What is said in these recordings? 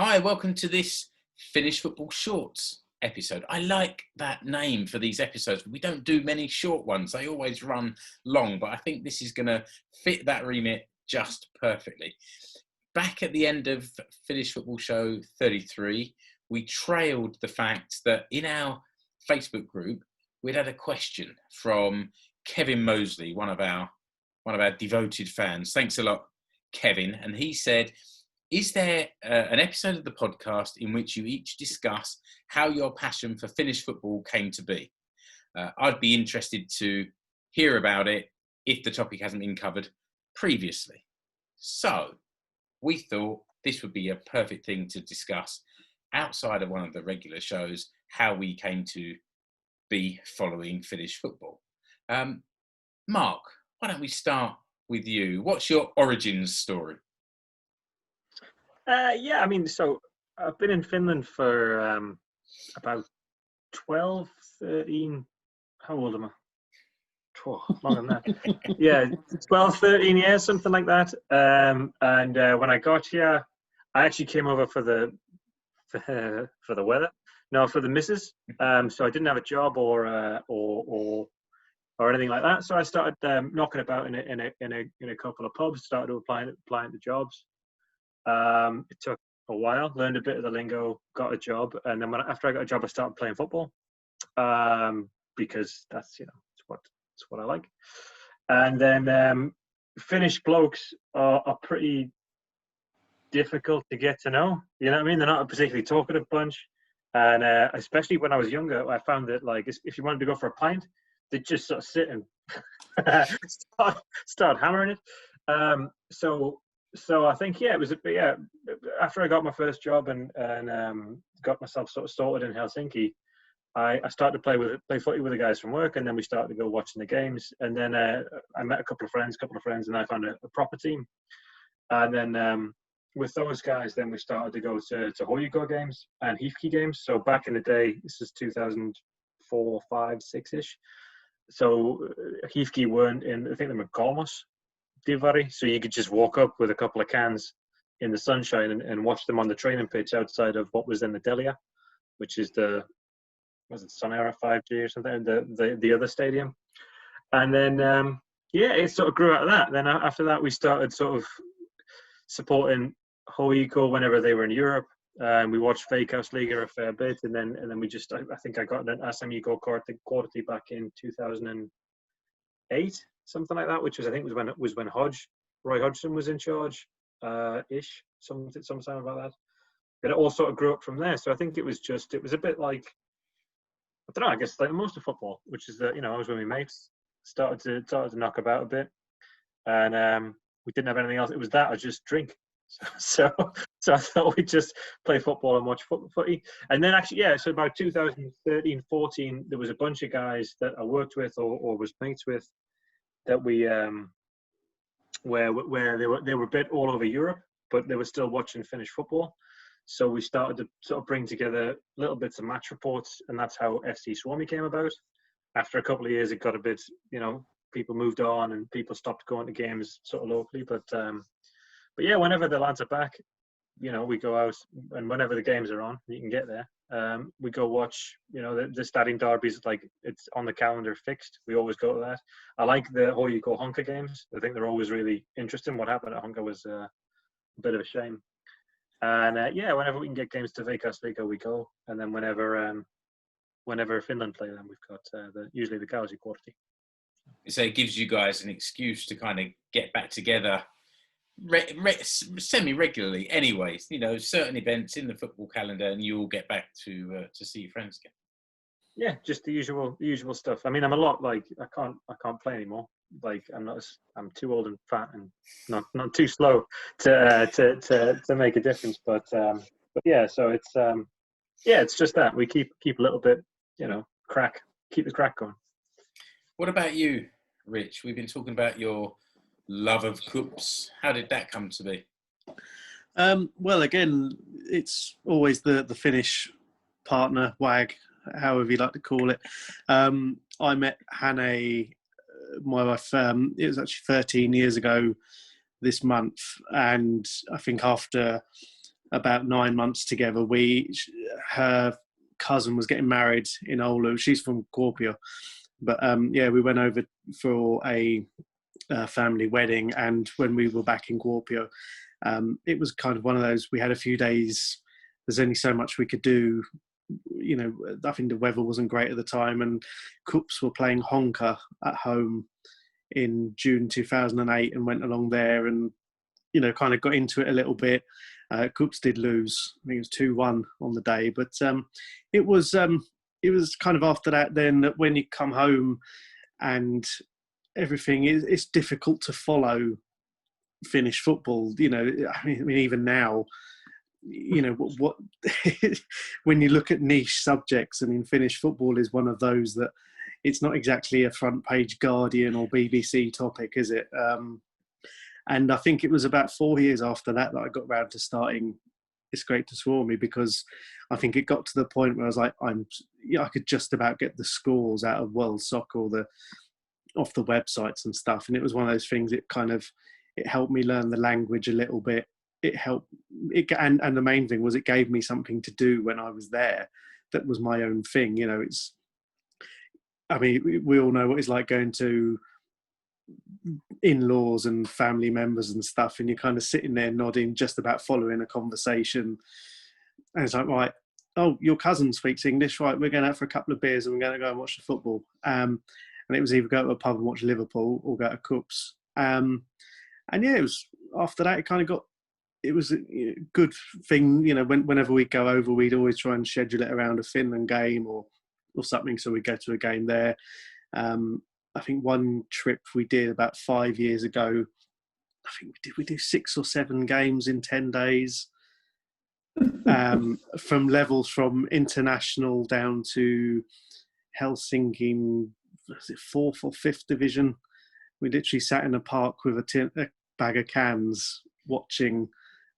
Hi, welcome to this Finnish Football Shorts episode. I like that name for these episodes. We don't do many short ones. They always run long, but I think this is going to fit that remit just perfectly. Back at the end of Finnish Football Show 33, we trailed the fact that in our Facebook group, we'd had a question from Kevin Mosley, one of our devoted fans. Thanks a lot, Kevin. And he said, is there an episode of the podcast in which you each discuss how your passion for Finnish football came to be? I'd be interested to hear about it if the topic hasn't been covered previously. So we thought this would be a perfect thing to discuss outside of one of the regular shows, how we came to be following Finnish football. Mark, why don't we start with you? What's your origins story? So I've been in Finland for about 12, 13, how old am I? Longer than that. Yeah, 12, 13 years, something like that. When I got here, I actually came over for the weather. No, for the missus. So I didn't have a job or anything like that. So I started knocking about in a couple of pubs. Started applying to jobs. It took a while. Learned a bit of the lingo. Got a job, and then after I got a job, I started playing football. Because that's it's what I like. And then Finnish blokes are pretty difficult to get to know. You know what I mean? They're not a particularly talkative bunch. And especially when I was younger, I found that like if you wanted to go for a pint, they'd just sort of sit and start hammering it. So I think it was after I got my first job and got myself sort of sorted in Helsinki, I started to play footy with the guys from work, and then we started to go watching the games. And then I met a couple of friends, and I found a proper team. And then with those guys, then we started to go to HJK games and HIFK games. So back in the day, this is 2004, 5, 6-ish. So HIFK weren't in, I think they were Kolmos Divari. So you could just walk up with a couple of cans in the sunshine and watch them on the training pitch outside of what was then the Delia, which is was it Sonera 5G or something, the other stadium. And then, it sort of grew out of that. Then after that, we started sort of supporting HJK whenever they were in Europe. We watched FFS Liga a fair bit, and then we just, I think I got an SMU Go Quarterty back in 2008, something like that, which was, I think was when Roy Hodgson was in charge, ish, sometime about that. And it all sort of grew up from there. So I think it was a bit like, I don't know, I guess like most of football, which is that, I was with my mates, started to knock about a bit, and we didn't have anything else. It was that, I just drink. So I thought we'd just play football and watch footy. And then actually, so about 2013, 14, there was a bunch of guys that I worked with or was mates with that we, where they were a bit all over Europe, but they were still watching Finnish football. So we started to sort of bring together little bits of match reports, and that's how FC Suomi came about. After a couple of years, it got a bit, people moved on and people stopped going to games sort of locally. But whenever the lads are back, we go out, and whenever the games are on, you can get there. We go watch, the Stadium derbies, like it's on the calendar fixed. We always go to that. I like the HJK Honka games. I think they're always really interesting. What happened at Honka was a bit of a shame. And whenever we can get games to FFS Liga, we go. And then whenever Finland play them, we've got usually the Kausi Quarterty. So it gives you guys an excuse to kind of get back together semi-regularly anyways, certain events in the football calendar, and you all get back to see your friends again. Yeah, just the usual stuff. I mean, I'm a lot like I can't play anymore. Like I'm too old and fat and not too slow to make a difference. But yeah, so it's just that we keep a little bit, keep the crack going. What about you, Rich? We've been talking about your love of cups. How did that come to be? Well, again, it's always the Finnish partner, WAG, however you like to call it. I met Hannah, my wife, it was actually 13 years ago this month, and I think after about 9 months together. Her cousin was getting married in Oulu. She's from Kuopio, but we went over for a family wedding, and when we were back in Kuopio, it was kind of one of those. We had a few days. There's only so much we could do. I think the weather wasn't great at the time, and Kups were playing Honka at home in June 2008, and went along there and kind of got into it a little bit. Kups did lose. I think it was 2-1 on the day, but it was kind of after that then that when you come home and everything, it's difficult to follow Finnish football. I mean even now, what when you look at niche subjects, I mean Finnish football is one of those that it's not exactly a front page Guardian or BBC topic, is it? And I think it was about 4 years after that I got round to starting It's Great to Suomi, because I think it got to the point where I was like, I could just about get the scores out of World Soccer or off the websites and stuff. And it was one of those things. It helped me learn the language a little bit. And the main thing was it gave me something to do when I was there that was my own thing. We all know what it's like going to in-laws and family members and stuff, and you're kind of sitting there nodding, just about following a conversation. And it's like, right, oh, your cousin speaks English, right? We're going out for a couple of beers and we're going to go and watch the football. And it was either go to a pub and watch Liverpool or go to Cups. It was after that. It was a good thing, whenever we go over, we'd always try and schedule it around a Finland game or something. So we'd go to a game there. I think one trip we did about 5 years ago, I think we do 6 or 7 games in 10 days, from levels from international down to Helsinki, was it 4th or 5th division? We literally sat in a park with a bag of cans watching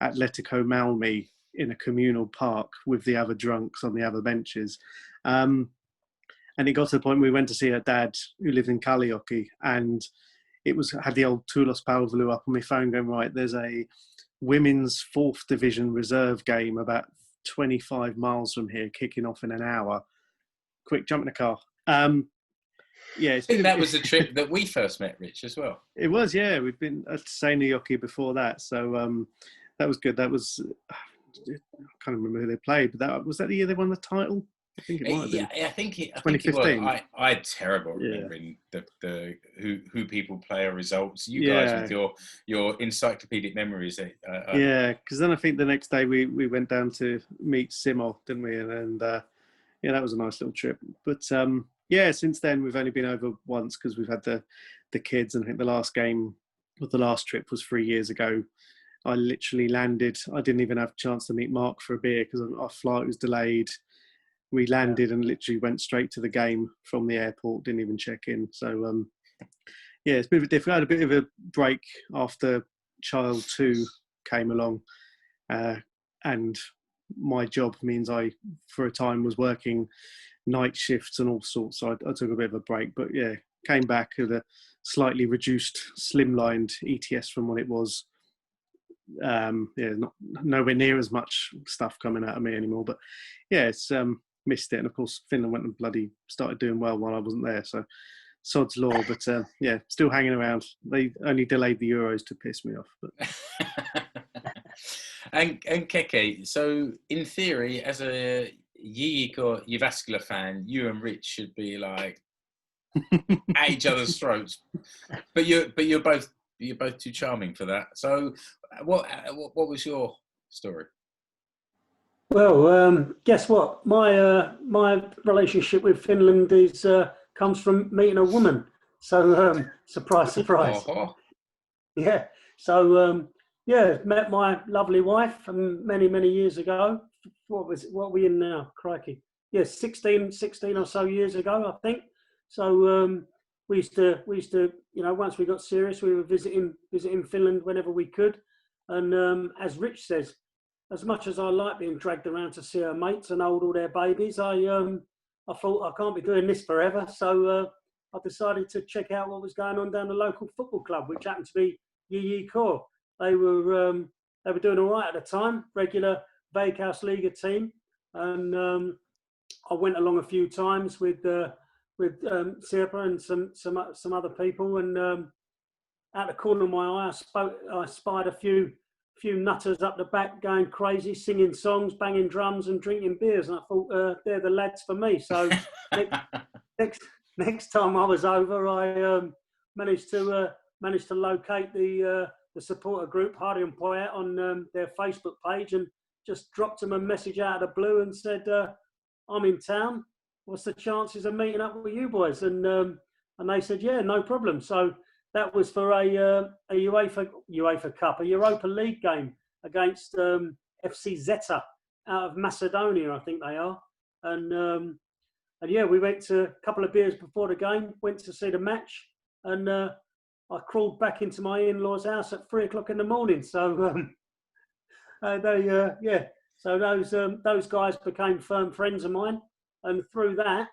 Atletico Malmi in a communal park with the other drunks on the other benches. And it got to the point where we went to see her dad, who lived in Kallioki, and had the old Tulos Palvelu up on my phone going, right, there's a women's 4th division reserve game about 25 miles from here, kicking off in an hour. Quick, jump in the car. I think that was the trip that we first met Rich as well. It was, yeah. We've been at Seinäjoki before that, so that was good. That was, I can't remember who they played, but was that the year they won the title? I think it might have been. I think it 2015. was. I had terrible remembering the who people play or results. You guys with your encyclopedic memories. Because then I think the next day we went down to meet Simo, didn't we? And that was a nice little trip. But since then we've only been over once because we've had the kids, and I think the last trip was 3 years ago. I literally landed. I didn't even have a chance to meet Mark for a beer because our flight was delayed. We landed and literally went straight to the game from the airport, didn't even check in. So, it's been a bit difficult. I had a bit of a break after child 2 came along. And my job means I, for a time, was working night shifts and all sorts. So I took a bit of a break. But, came back with a slightly reduced, slimlined ETS from what it was. Not nowhere near as much stuff coming out of me anymore. But, it's... missed it, and of course Finland went and bloody started doing well while I wasn't there, so sod's law. But still hanging around. They only delayed the Euros to piss me off. But. and Keke, so in theory, as a Jyk Jyväskylä fan, you and Rich should be like at each other's throats, but you're both too charming for that. So what was your story? Well, guess what? My relationship with Finland comes from meeting a woman. So surprise, surprise. Yeah. So met my lovely wife many years ago. What are we in now? Crikey. Yeah, 16 or so years ago, I think. So we used to once we got serious, we were visiting Finland whenever we could. And as Rich says, as much as I like being dragged around to see her mates and hold all their babies, I thought I can't be doing this forever. So I decided to check out what was going on down the local football club, which happened to be Jyk. They were doing all right at the time. Regular Veikkausliiga team, and I went along a few times with Sirpa and some other people, and out the corner of my eye, I spied a few nutters up the back going crazy, singing songs, banging drums, and drinking beers, and I thought they're the lads for me. So next time I was over, I managed to locate the supporter group Hardy and Poyet on their Facebook page, and just dropped them a message out of the blue and said, I'm in town. What's the chances of meeting up with you boys? And they said, yeah, no problem. So that was for a UEFA Cup, a Europa League game against FC Zeta out of Macedonia, I think they are. And yeah, we went to a couple of beers before the game, went to see the match, and I crawled back into my in-laws' house at 3 o'clock in the morning. So so those guys became firm friends of mine, and through that,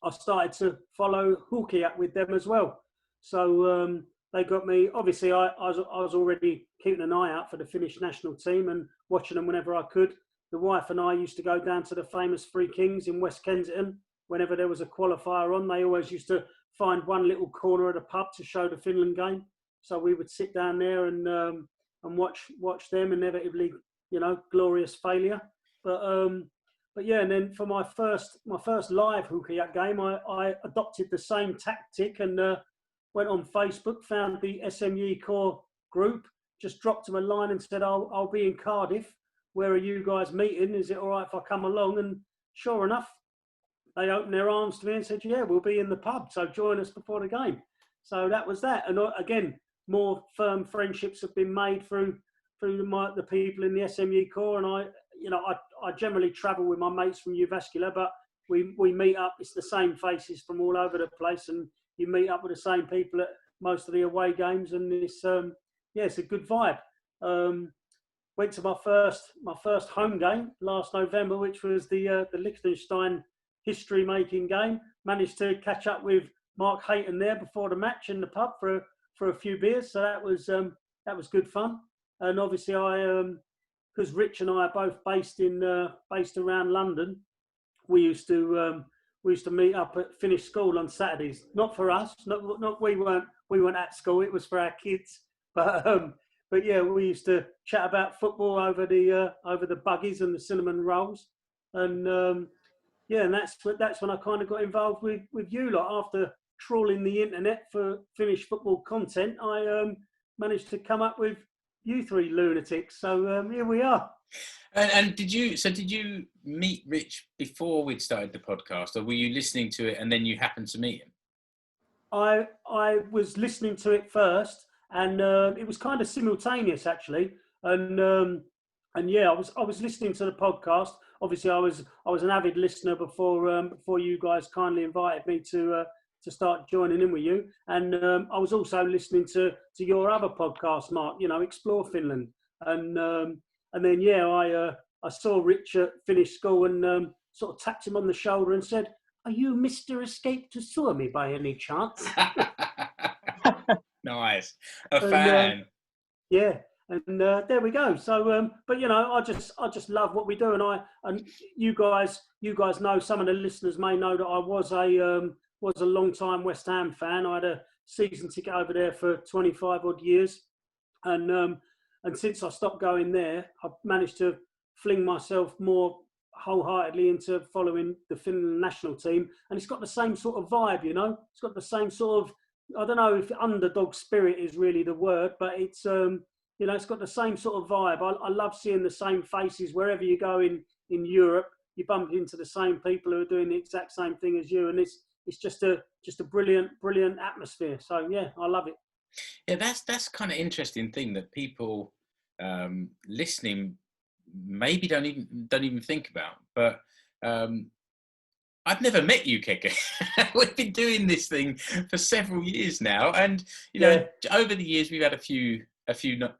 I started to follow Huuhkajat with them as well. So they got me. Obviously, I was already keeping an eye out for the Finnish national team and watching them whenever I could. The wife and I used to go down to the famous Three Kings in West Kensington. Whenever there was a qualifier on, they always used to find one little corner of the pub to show the Finland game. So we would sit down there and watch them, inevitably, glorious failure. But yeah, and then for my first live Huuhkajat game, I adopted the same tactic and went on Facebook, found the SMU Core group, just dropped them a line and said, I'll be in Cardiff. Where are you guys meeting? Is it all right if I come along? And sure enough, they opened their arms to me and said, yeah, we'll be in the pub, so join us before the game. So that was that. And again, more firm friendships have been made through the people in the SMU Core. And I generally travel with my mates from Uvascular, but we meet up. It's the same faces from all over the place, and you meet up with the same people at most of the away games, and it's a good vibe. Went to my first home game last November, which was the Liechtenstein history-making game. Managed to catch up with Mark Hayton there before the match in the pub for a few beers, so that was good fun. And obviously, because Rich and I are both based around London, we used to meet up at Finnish school on Saturdays. Not for us, not we weren't at school. It was for our kids, but yeah, we used to chat about football over the buggies and the cinnamon rolls, and and that's when I kind of got involved with you lot. After trawling the internet for Finnish football content, I managed to come up with you three lunatics. So here we are. And did you meet Rich before we'd started the podcast, or were you listening to it and then you happened to meet him? I was listening to it first, and it was kind of simultaneous actually. And yeah, I was listening to the podcast. Obviously, I was an avid listener before you guys kindly invited me to start joining in with you. And I was also listening to your other podcast, Mark. Explore Finland. And then yeah, I saw Rich at Finnish school and sort of tapped him on the shoulder and said, "Are you Mr. Escape to Suomi by any chance?" Nice, fan. Yeah. And there we go. So, but I just love what we do, and you guys know, some of the listeners may know that I was a long time West Ham fan. I had a season ticket over there for 25 odd years, and since I stopped going there, I've managed to fling myself more wholeheartedly into following the Finland national team, and it's got the same sort of vibe. It's got the same sort of, I don't know if underdog spirit is really the word, but it's it's got the same sort of vibe. I love seeing the same faces wherever you go in Europe. You bump into the same people who are doing the exact same thing as you, and it's just a brilliant atmosphere. So yeah, I love it. Yeah, that's kind of interesting thing that people listening maybe don't even think about. But I've never met you, Keke. We've been doing this thing for several years now, and over the years we've had a few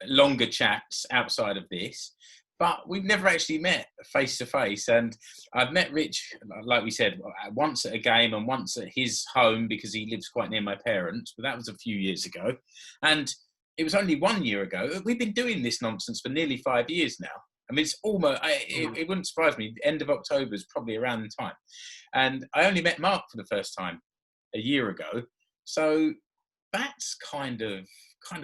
longer chats outside of this, but we've never actually met face to face. And I've met Rich, like we said, once at a game and once at his home because he lives quite near my parents, but that was a few years ago. And it was only 1 year ago. We've been doing this nonsense for nearly 5 years now. I mean, it's almost, it wouldn't surprise me. The end of October is probably around the time. And I only met Mark for the first time a year ago. So that's kind of, I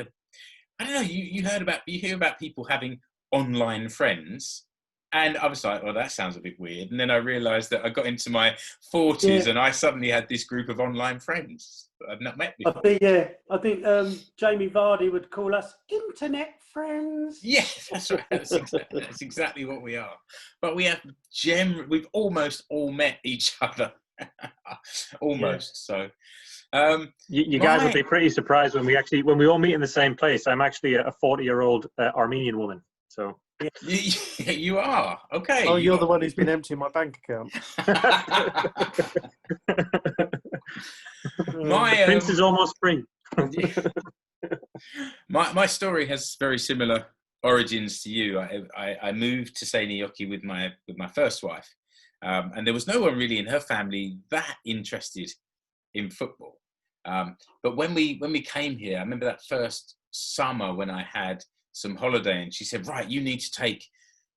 don't know, you hear about people having online friends. And I was like, well, that sounds a bit weird. And then I realised that I got into my 40s and I suddenly had this group of online friends that I'd not met before. I think Jamie Vardy would call us internet friends. Yeah, that's right. That's exactly what we are. But we've almost all met each other. Almost. So you guys would be pretty surprised when we all meet in the same place. I'm actually a 40-year-old Armenian woman. So you are okay. Oh, you're the one who's been emptying my bank account. The prince is almost free. My story has very similar origins to you. I moved to Seinäjoki with my first wife, and there was no one really in her family that interested in football. But when we came here, I remember that first summer when I had some holiday, and she said, right, you need to take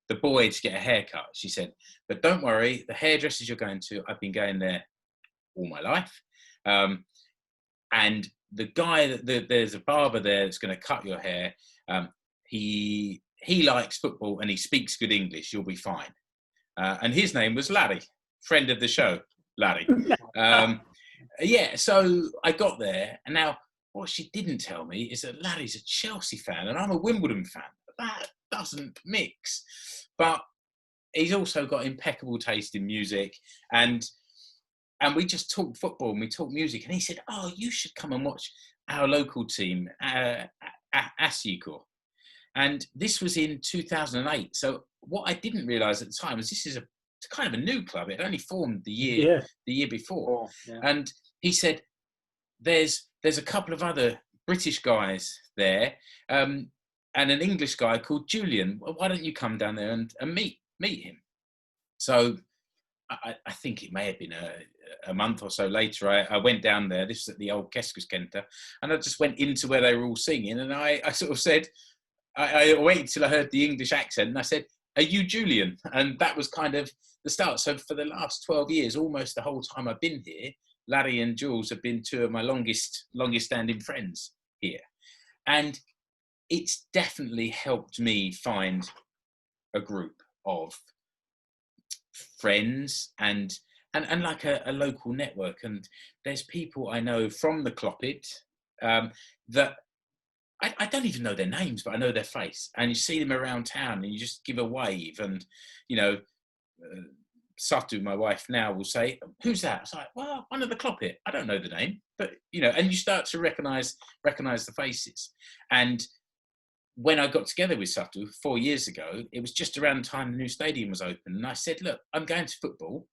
the boy to get a haircut. She said, but don't worry, the hairdressers you're going to, I've been going there all my life. And the guy, there's a barber there that's going to cut your hair. He likes football and he speaks good English. You'll be fine. And his name was Larry, friend of the show, Larry. So I got there, and now what she didn't tell me is that Larry's a Chelsea fan and I'm a Wimbledon fan. That doesn't mix. But he's also got impeccable taste in music, and we just talked football and we talked music, and he said, oh, you should come and watch our local team, Asiko. And this was in 2008. So what I didn't realise at the time was this is kind of a new club. It only formed the year before. Oh, yeah. And he said, there's a couple of other British guys there, and an English guy called Julian. Well, why don't you come down there and meet him? So I think it may have been a month or so later. I went down there. This was at the old Keskuskenttä, and I just went into where they were all singing, and I sort of said, I waited till I heard the English accent, and I said, are you Julian? And that was kind of the start. So for the last 12 years, almost the whole time I've been here, Larry and Jules have been two of my longest standing friends here. And it's definitely helped me find a group of friends and like a local network. And there's people I know from the Clopit that I don't even know their names, but I know their face. And you see them around town and you just give a wave. And, Satu, my wife now, will say, who's that? It's like, well, one of the Clopit. I don't know the name, but, and you start to recognise the faces. And when I got together with Satu 4 years ago, it was just around the time the new stadium was open. And I said, look, I'm going to football.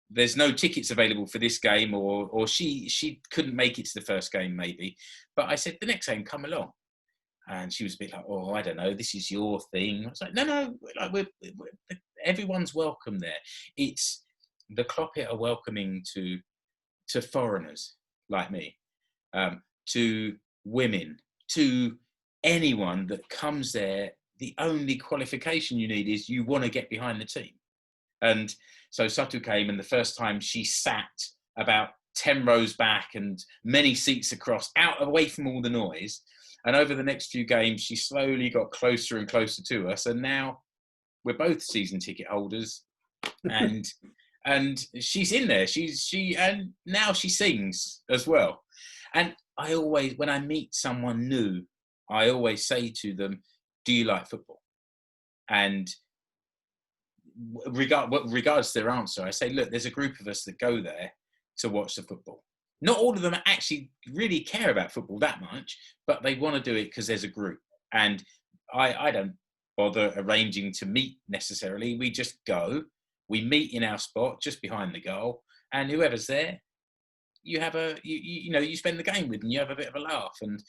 There's no tickets available for this game, or she couldn't make it to the first game maybe. But I said, the next game, come along. And she was a bit like, oh, I don't know, this is your thing. I was like, no, like everyone's welcome there. It's the Clopit are welcoming to foreigners like me, to women, to anyone that comes there. The only qualification you need is you want to get behind the team. And so Satu came, and the first time she sat about 10 rows back and many seats across, out away from all the noise. And over the next few games, she slowly got closer and closer to us. And now we're both season ticket holders, and she's in there. And now she sings as well. And I always, when I meet someone new, I always say to them, do you like football? And regards to their answer, I say, look, there's a group of us that go there to watch the football. Not all of them actually really care about football that much, but they want to do it because there's a group. And I don't bother arranging to meet necessarily. We just go, we meet in our spot just behind the goal, and whoever's there, you have you spend the game with, and you have a bit of a laugh. And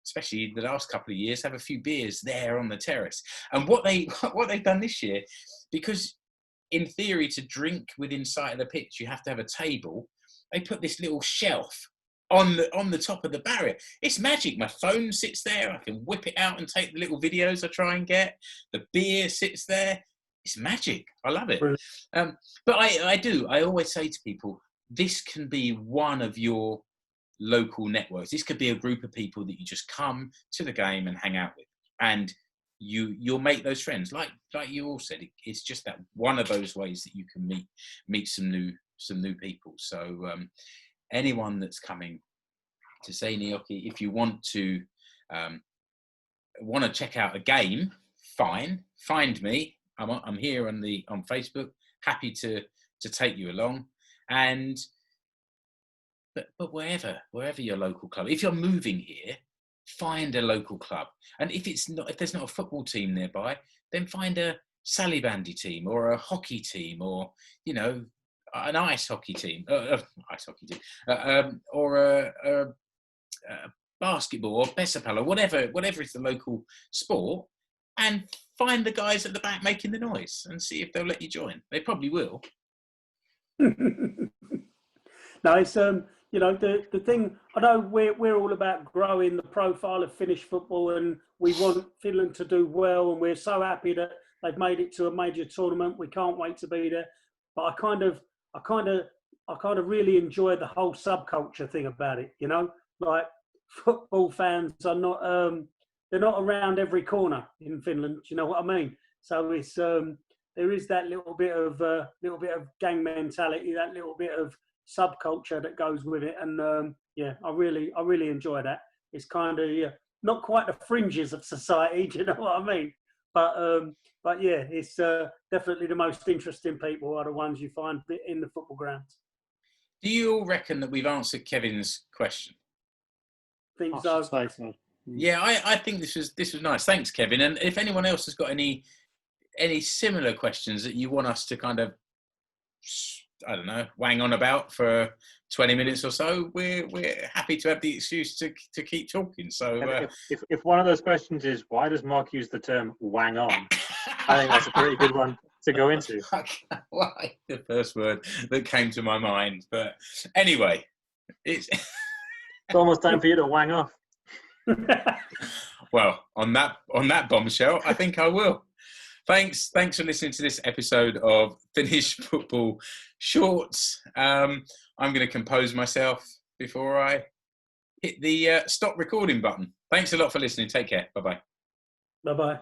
especially the last couple of years, have a few beers there on the terrace. And what they've done this year, because in theory to drink within sight of the pitch you have to have a table, they put this little shelf on the top of the barrier. It's magic. My phone sits there. I can whip it out and take the little videos I try and get. The beer sits there. It's magic. I love it. But I always say to people, this can be one of your local networks. This could be a group of people that you just come to the game and hang out with, and you'll make those friends. Like you all said, it's just that one of those ways that you can meet some new people. So anyone that's coming to say Gnocchi, if you want to check out a game, fine, find me. I'm here on Facebook. Happy to take you along. And but wherever your local club, if you're moving here, find a local club. And if there's not a football team nearby, then find a sally bandy team or a hockey team, or an ice hockey team, or a basketball or Besapal or whatever is the local sport, and find the guys at the back making the noise and see if they'll let you join. They probably will. No, it's the thing. I know we're all about growing the profile of Finnish football, and we want Finland to do well, and we're so happy that they've made it to a major tournament. We can't wait to be there. But I kind of really enjoy the whole subculture thing about it. Like football fans are not they're not around every corner in Finland. Do you know what I mean? So it's there is that little bit of gang mentality, that little bit of subculture that goes with it, and I really enjoy that. It's kind of not quite the fringes of society. Do you know what I mean? But yeah, it's definitely the most interesting people are the ones you find in the football grounds. Do you all reckon that we've answered Kevin's question? Think I so. should say so. Yeah, I think this was nice. Thanks, Kevin. And if anyone else has got any similar questions that you want us to kind of, I don't know, wang on about for 20 minutes or so, we're happy to have the excuse to keep talking. So if one of those questions is, why does Mark use the term wang on? I think that's a pretty good one to go into. Like the first word that came to my mind. But anyway, it's almost time for you to wang off. Well, on that bombshell, I think I will. Thanks for listening to this episode of Finnish Football Shorts. I'm going to compose myself before I hit the stop recording button. Thanks a lot for listening. Take care. Bye-bye. Bye-bye.